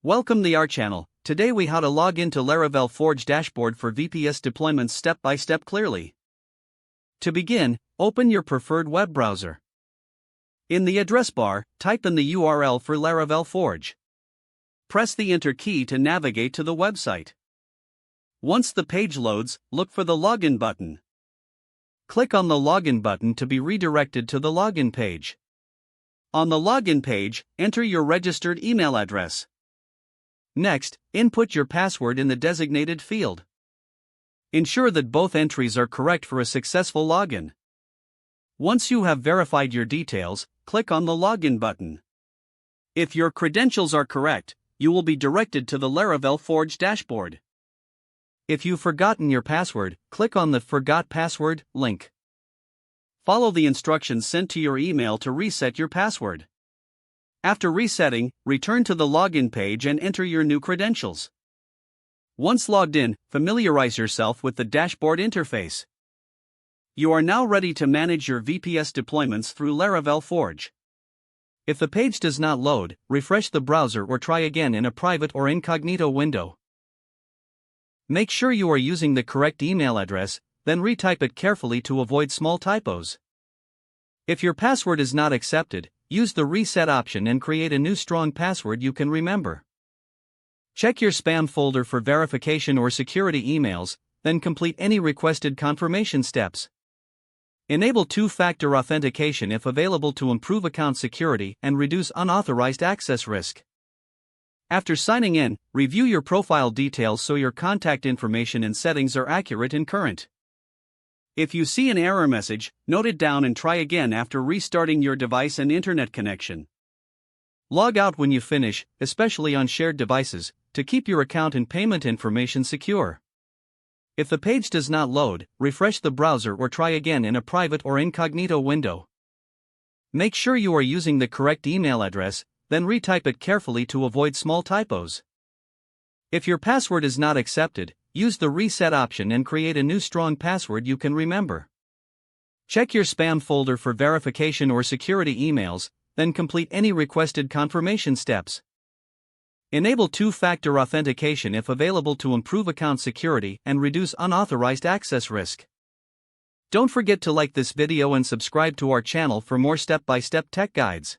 Welcome to our channel. Today we how to log into Laravel Forge dashboard for VPS deployments step by step clearly. To begin, open your preferred web browser. In the address bar, type in the URL for Laravel Forge. Press the Enter key to navigate to the website. Once the page loads, look for the Login button. Click on the Login button to be redirected to the login page. On the login page, enter your registered email address. Next, input your password in the designated field. Ensure that both entries are correct for a successful login. Once you have verified your details, click on the Login button. If your credentials are correct, you will be directed to the Laravel Forge dashboard. If you've forgotten your password, click on the Forgot Password link. Follow the instructions sent to your email to reset your password. After resetting, return to the login page and enter your new credentials. Once logged in, familiarize yourself with the dashboard interface. You are now ready to manage your VPS deployments through Laravel Forge. If the page does not load, refresh the browser or try again in a private or incognito window. Make sure you are using the correct email address, then retype it carefully to avoid small typos. If your password is not accepted, use the reset option and create a new strong password you can remember. Check your spam folder for verification or security emails, then complete any requested confirmation steps. Enable two-factor authentication if available to improve account security and reduce unauthorized access risk. After signing in, review your profile details so your contact information and settings are accurate and current. If you see an error message, note it down and try again after restarting your device and internet connection. Log out when you finish, especially on shared devices, to keep your account and payment information secure. If the page does not load, refresh the browser or try again in a private or incognito window. Make sure you are using the correct email address, then retype it carefully to avoid small typos. If your password is not accepted, use the reset option and create a new strong password you can remember. Check your spam folder for verification or security emails, then complete any requested confirmation steps. Enable two-factor authentication if available to improve account security and reduce unauthorized access risk. Don't forget to like this video and subscribe to our channel for more step-by-step tech guides.